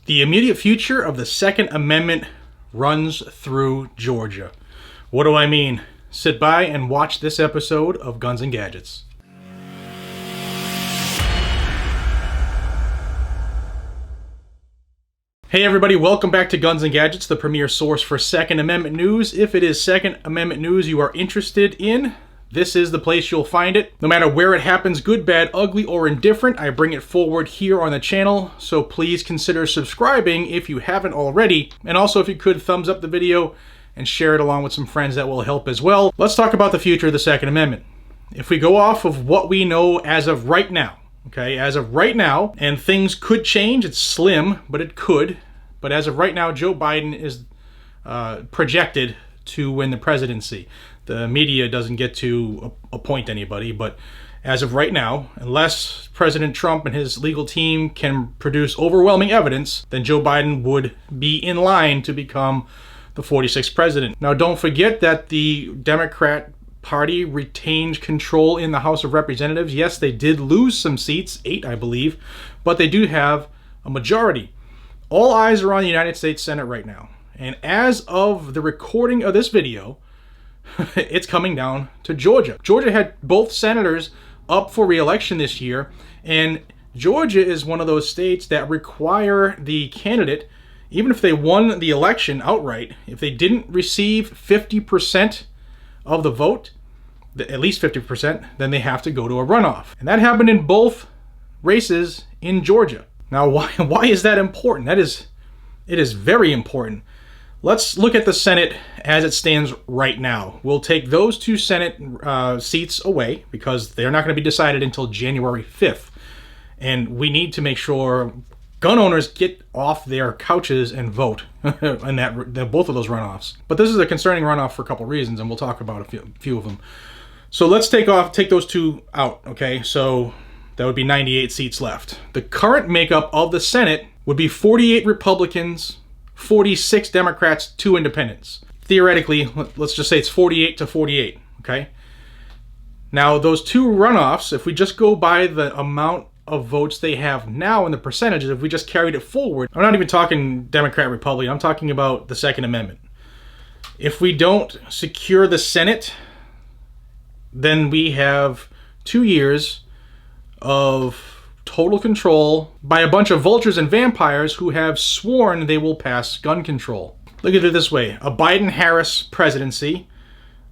The immediate future of the Second Amendment runs through Georgia. What do I mean? Sit by and watch this episode of Guns and Gadgets. Hey everybody, welcome back to Guns and Gadgets, the premier source for Second Amendment news. If it is Second Amendment news you are interested in, this is the place you'll find it. No matter where it happens, good, bad, ugly, or indifferent, I bring it forward here on the channel, so please consider subscribing if you haven't already. And also, if you could, thumbs up the video and share it along with some friends, that will help as well. Let's talk about the future of the Second Amendment. If we go off of what we know as of right now, okay, as of right now, and things could change, it's slim, but it could. But as of right now, Joe Biden is projected to win the presidency. The media doesn't get to appoint anybody, but as of right now, unless President Trump and his legal team can produce overwhelming evidence, then Joe Biden would be in line to become the 46th president. Now, don't forget that the Democrat Party retained control in the House of Representatives. Yes, they did lose some seats, 8 I believe, but they do have a majority. All eyes are on the United States Senate right now. And as of the recording of this video, it's coming down to Georgia. Georgia had both senators up for re-election this year, and Georgia is one of those states that require the candidate, even if they won the election outright, if they didn't receive 50% of the vote, at least 50%, then they have to go to a runoff. And that happened in both races in Georgia. Now, why is that important? It is very important. Let's look at the Senate as it stands right now. We'll take those two Senate seats away because they're not going to be decided until January 5th. And we need to make sure gun owners get off their couches and vote in both of those runoffs. But this is a concerning runoff for a couple reasons, and we'll talk about a few of them. So let's take those two out, okay? So that would be 98 seats left. The current makeup of the Senate would be 48 Republicans, 46 Democrats, 2 independents. Theoretically, let's just say it's 48 to 48, okay? Now, those two runoffs, if we just go by the amount of votes they have now and the percentages, if we just carried it forward, I'm not even talking Democrat, Republican, I'm talking about the Second Amendment. If we don't secure the Senate, then we have 2 years of total control by a bunch of vultures and vampires who have sworn they will pass gun control. Look at it this way. A Biden-Harris presidency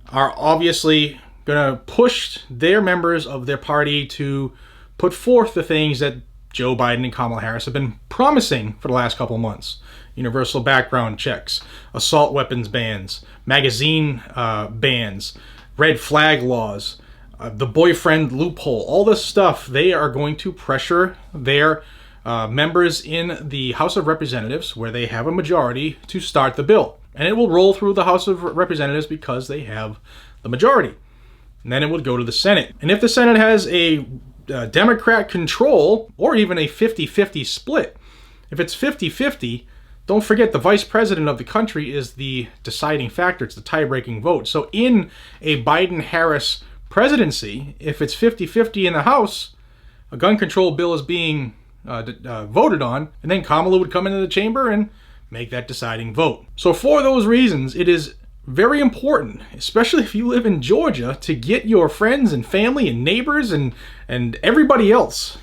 are obviously going to push their members of their party to put forth the things that Joe Biden and Kamala Harris have been promising for the last couple months. Universal background checks, assault weapons bans, magazine bans, red flag laws, the boyfriend loophole, all this stuff. They are going to pressure their members in the House of Representatives, where they have a majority, to start the bill. And it will roll through the House of Representatives because they have the majority. And then it would go to the Senate. And if the Senate has a Democrat control, or even a 50-50 split, if it's 50-50, don't forget the vice president of the country is the deciding factor. It's the tie-breaking vote. So in a Biden-Harris presidency, if it's 50-50 in the House, a gun control bill is being voted on, and then Kamala would come into the chamber and make that deciding vote. So for those reasons, it is very important, especially if you live in Georgia, to get your friends and family and neighbors and everybody else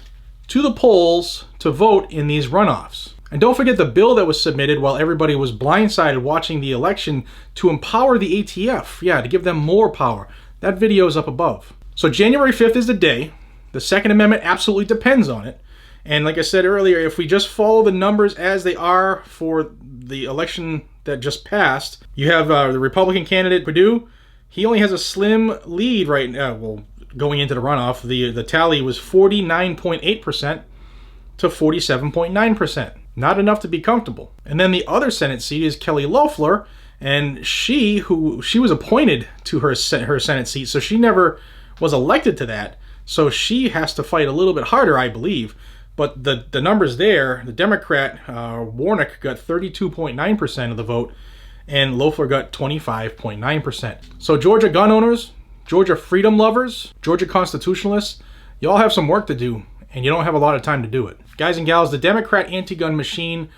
to the polls to vote in these runoffs. And don't forget the bill that was submitted while everybody was blindsided watching the election to empower the ATF, to give them more power. That video is up above. So January 5th is the day. The Second Amendment absolutely depends on it. And like I said earlier, if we just follow the numbers as they are for the election that just passed, you have the Republican candidate, Perdue. He only has a slim lead right now. Well, going into the runoff, the tally was 49.8% to 47.9%. Not enough to be comfortable. And then the other Senate seat is Kelly Loeffler, and she was appointed to her Senate seat, so she never was elected to that. So she has to fight a little bit harder, I believe. But the numbers there, the Democrat, Warnock, got 32.9% of the vote, and Loeffler got 25.9%. So Georgia gun owners, Georgia freedom lovers, Georgia constitutionalists, you all have some work to do, and you don't have a lot of time to do it. Guys and gals, the Democrat anti-gun machine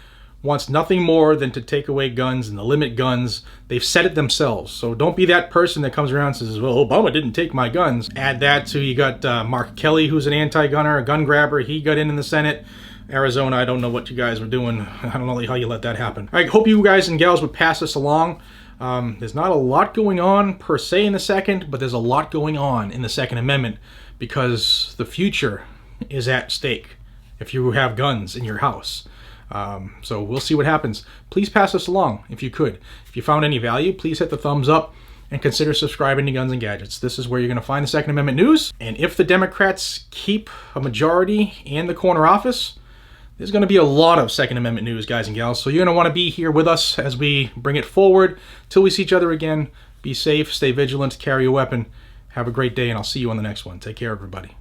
wants nothing more than to take away guns and to limit guns. They've said it themselves. So don't be that person that comes around and says, well, Obama didn't take my guns. Add that to, you got Mark Kelly, who's an anti-gunner, a gun grabber. He got in the Senate. Arizona, I don't know what you guys were doing. I don't know how you let that happen. I hope you guys and gals would pass this along. There's not a lot going on per se in the second, but there's a lot going on in the Second Amendment because the future is at stake if you have guns in your house. So we'll see what happens. Please pass this along if you could. If you found any value, please hit the thumbs up and consider subscribing to Guns and Gadgets. This is where you're going to find the Second Amendment news. And if the Democrats keep a majority in the corner office, there's going to be a lot of Second Amendment news, guys and gals. So you're going to want to be here with us as we bring it forward. Till we see each other again, be safe, stay vigilant, carry a weapon. Have a great day, and I'll see you on the next one. Take care, everybody.